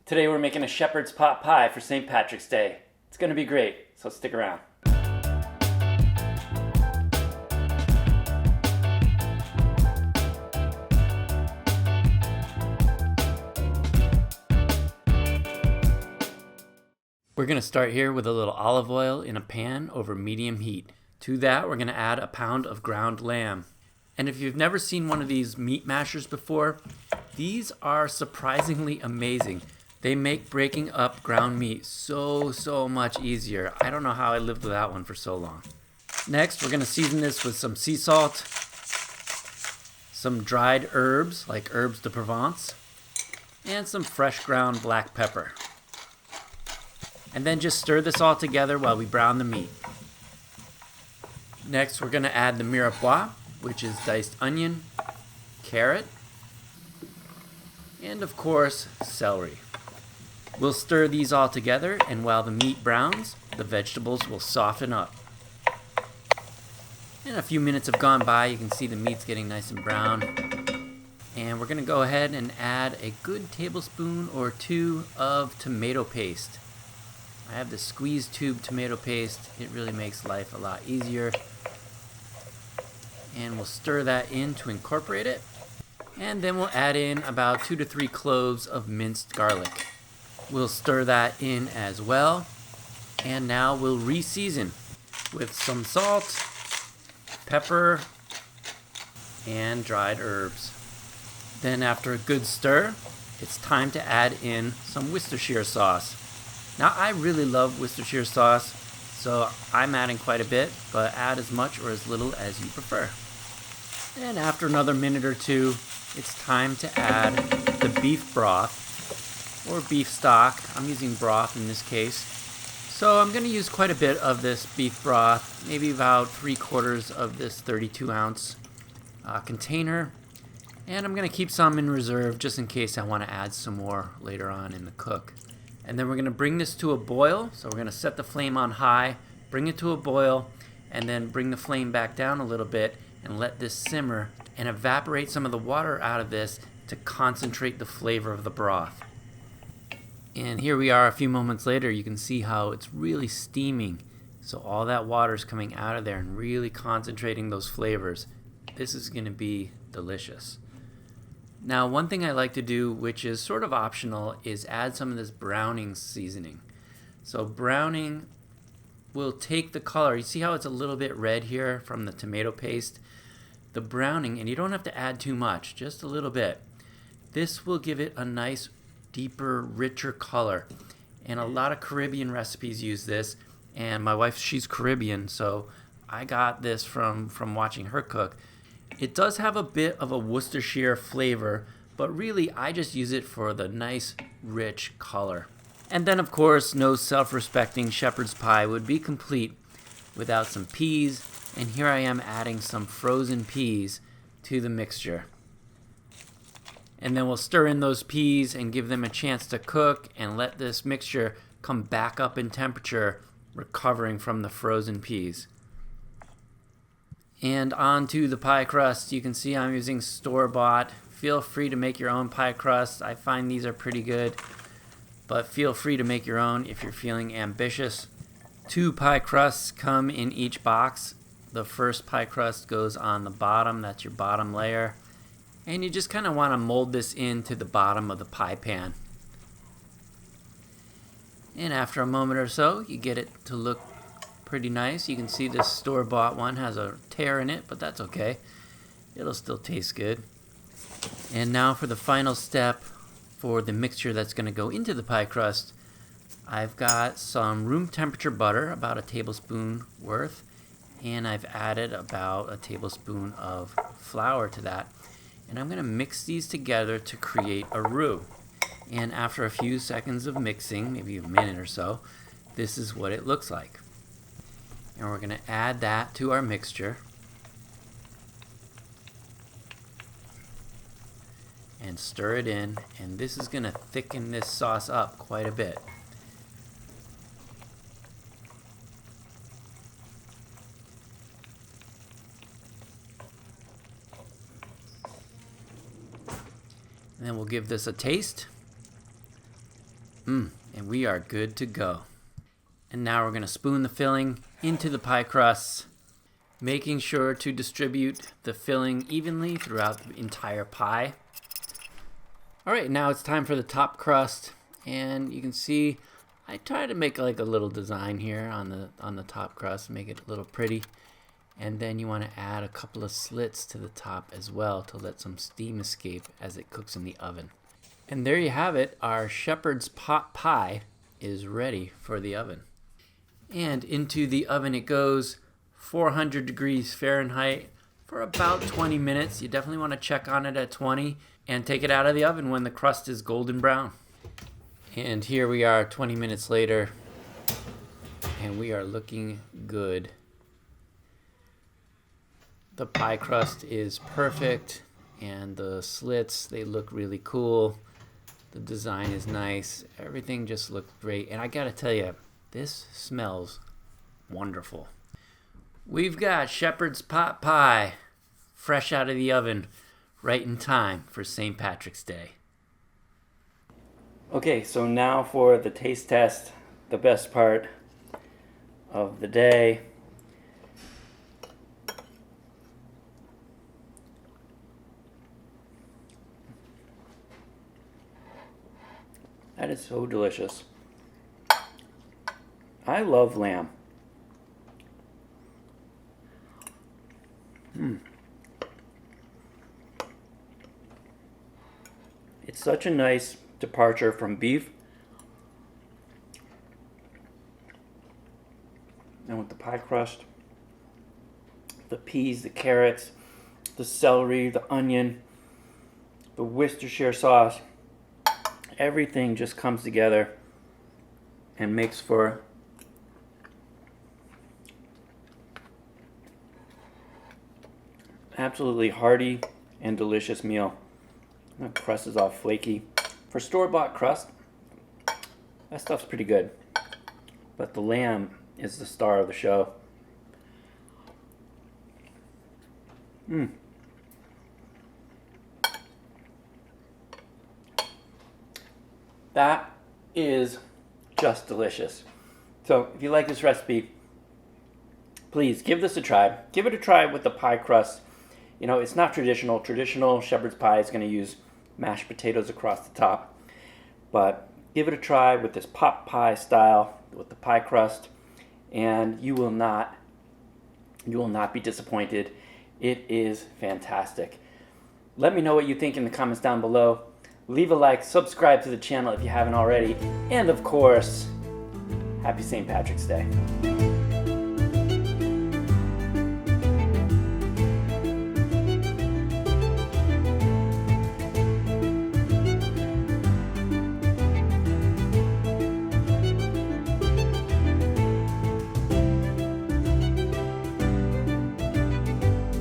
Today we're making a shepherd's pot pie for St. Patrick's Day. It's going to be great, so stick around. We're going to start here with a little olive oil in a pan over medium heat. To that, we're going to add a pound of ground lamb. And if you've never seen one of these meat mashers before, these are surprisingly amazing. They make breaking up ground meat so much easier. I don't know how I lived without one for so long. Next, we're going to season this with some sea salt, some dried herbs like herbes de Provence, and some fresh ground black pepper. And then just stir this all together while we brown the meat. Next, we're going to add the mirepoix, which is diced onion, carrot, and of course, celery. We'll stir these all together, and while the meat browns, the vegetables will soften up. And a few minutes have gone by. You can see the meat's getting nice and brown. And we're going to go ahead and add a good tablespoon or two of tomato paste. I have the squeeze tube tomato paste. It really makes life a lot easier. And we'll stir that in to incorporate it. And then we'll add in about 2 to 3 cloves of minced garlic. We'll stir that in as well. And now we'll re-season with some salt, pepper, and dried herbs. Then after a good stir, it's time to add in some Worcestershire sauce. Now I really love Worcestershire sauce, so I'm adding quite a bit, but add as much or as little as you prefer. And after another minute or two, it's time to add the beef broth or beef stock. I'm using broth in this case. So I'm going to use quite a bit of this beef broth, maybe about 3/4 of this 32-ounce container. And I'm going to keep some in reserve just in case I want to add some more later on in the cook. And then we're going to bring this to a boil. So we're going to set the flame on high, bring it to a boil, and then bring the flame back down a little bit and let this simmer and evaporate some of the water out of this to concentrate the flavor of the broth. And here we are a few moments later. You can see how it's really steaming. So all that water is coming out of there and really concentrating those flavors. This is going to be delicious. Now, one thing I like to do, which is sort of optional, is add some of this browning seasoning. So browning will take the color. You see how it's a little bit red here from the tomato paste? The browning, and you don't have to add too much, just a little bit. This will give it a nice, deeper, richer color. And a lot of Caribbean recipes use this. And my wife, she's Caribbean, so I got this from watching her cook. It does have a bit of a Worcestershire flavor, but really I just use it for the nice, rich color. And then, of course, no self-respecting shepherd's pie would be complete without some peas. And here I am adding some frozen peas to the mixture. And then we'll stir in those peas and give them a chance to cook and let this mixture come back up in temperature, recovering from the frozen peas. And onto the pie crust. You can see I'm using store-bought. Feel free to make your own pie crust. I find these are pretty good, but feel free to make your own if you're feeling ambitious. 2 pie crusts come in each box. The first pie crust goes on the bottom. That's your bottom layer. And you just kind of want to mold this into the bottom of the pie pan. And after a moment or so, you get it to look pretty nice. You can see this store-bought one has a tear in it, but that's okay. It'll still taste good. And now for the final step for the mixture that's going to go into the pie crust. I've got some room temperature butter, about a tablespoon worth, and I've added about a tablespoon of flour to that. And I'm going to mix these together to create a roux. And after a few seconds of mixing, maybe a minute or so, this is what it looks like. And we're going to add that to our mixture. And stir it in. And this is going to thicken this sauce up quite a bit. And then we'll give this a taste. And we are good to go. And now we're going to spoon the filling into the pie crust, making sure to distribute the filling evenly throughout the entire pie. All right, now it's time for the top crust, and you can see I try to make like a little design here on the top crust, make it a little pretty. And then you want to add a couple of slits to the top as well to let some steam escape as it cooks in the oven. And there you have it. Our shepherd's pot pie is ready for the oven. And into the oven it goes, 400 degrees Fahrenheit for about 20 minutes. You definitely want to check on it at 20 and take it out of the oven when the crust is golden brown. And here we are 20 minutes later, and we are looking good. The pie crust is perfect, and the slits, they look really cool. The design is nice. Everything just looks great. And I gotta tell you, this smells wonderful. We've got shepherd's pot pie, fresh out of the oven, right in time for St. Patrick's Day. Okay, so now for the taste test, the best part of the day. That is so delicious. I love lamb. It's such a nice departure from beef. And with the pie crust, the peas, the carrots, the celery, the onion, the Worcestershire sauce, everything just comes together and makes for absolutely hearty and delicious meal. The crust is all flaky. For store-bought crust, that stuff's pretty good. But the lamb is the star of the show. That is just delicious. So if you like this recipe, please give this a try. Give it a try with the pie crust. You know, it's not traditional. Traditional shepherd's pie is going to use mashed potatoes across the top. But give it a try with this pot pie style, with the pie crust, and you will not be disappointed. It is fantastic. Let me know what you think in the comments down below. Leave a like, subscribe to the channel if you haven't already, and of course, happy St. Patrick's Day.